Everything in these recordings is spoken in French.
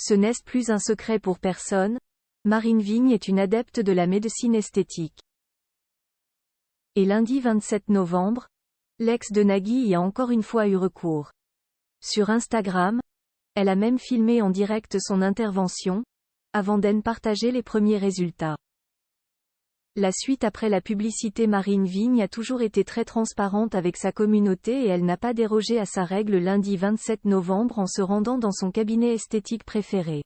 Ce n'est plus un secret pour personne, Marine Vigne est une adepte de la médecine esthétique. Et lundi 27 novembre, l'ex de Nagui y a encore une fois eu recours. Sur Instagram, elle a même filmé en direct son intervention, avant d'en partager les premiers résultats. La suite après la publicité, Marine Vigne a toujours été très transparente avec sa communauté et elle n'a pas dérogé à sa règle lundi 27 novembre en se rendant dans son cabinet esthétique préféré.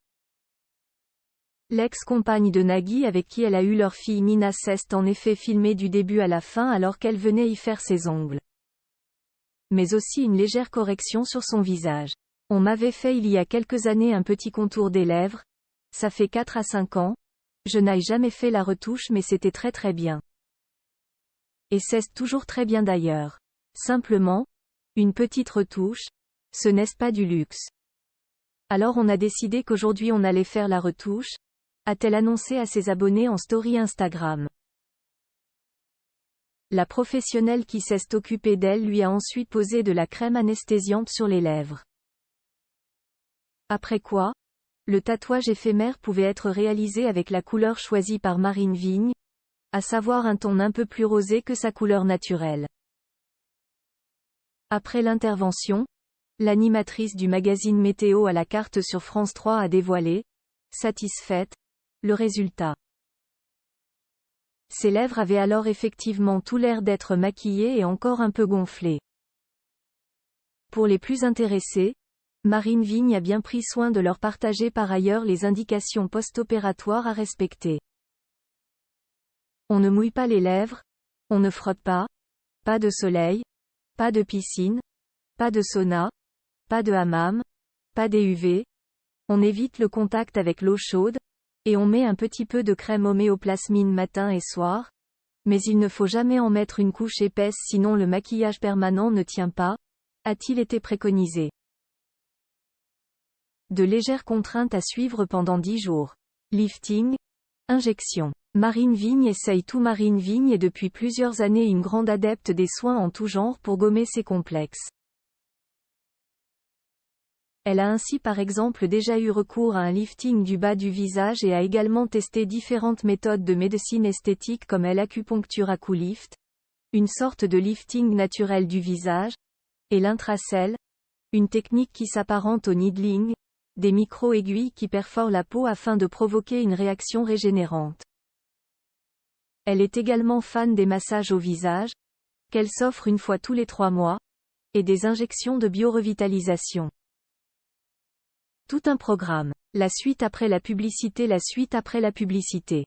L'ex-compagne de Nagui avec qui elle a eu leur fille Nina s'est en effet filmée du début à la fin alors qu'elle venait y faire ses ongles. Mais aussi une légère correction sur son visage. On m'avait fait il y a quelques années un petit contour des lèvres, ça fait 4 à 5 ans, je n'ai jamais fait la retouche mais c'était très bien. Et c'est toujours très bien d'ailleurs. Simplement, une petite retouche, ce n'est pas du luxe. Alors on a décidé qu'aujourd'hui on allait faire la retouche, a-t-elle annoncé à ses abonnés en story Instagram. La professionnelle qui s'est occupée d'elle lui a ensuite posé de la crème anesthésiante sur les lèvres. Après quoi, le tatouage éphémère pouvait être réalisé avec la couleur choisie par Marine Vigne, à savoir un ton un peu plus rosé que sa couleur naturelle. Après l'intervention, l'animatrice du magazine Météo à la carte sur France 3 a dévoilé, satisfaite, le résultat. Ses lèvres avaient alors effectivement tout l'air d'être maquillées et encore un peu gonflées. Pour les plus intéressés, Marine Vigne a bien pris soin de leur partager par ailleurs les indications post-opératoires à respecter. On ne mouille pas les lèvres, on ne frotte pas, pas de soleil, pas de piscine, pas de sauna, pas de hammam, pas d'EUV, on évite le contact avec l'eau chaude, et on met un petit peu de crème homéoplasmine matin et soir, mais il ne faut jamais en mettre une couche épaisse sinon le maquillage permanent ne tient pas, a-t-il été préconisé. De légères contraintes à suivre pendant 10 jours. Lifting, injection. Marine Vigne essaye tout. Marine Vigne est depuis plusieurs années une grande adepte des soins en tout genre pour gommer ses complexes. Elle a ainsi par exemple déjà eu recours à un lifting du bas du visage et a également testé différentes méthodes de médecine esthétique comme l'acupuncture Aculift, une sorte de lifting naturel du visage, et l'intracell, une technique qui s'apparente au needling, des micro-aiguilles qui perforent la peau afin de provoquer une réaction régénérante. Elle est également fan des massages au visage, qu'elle s'offre une fois tous les 3 mois, et des injections de biorevitalisation. Tout un programme. La suite après la publicité. La suite après la publicité.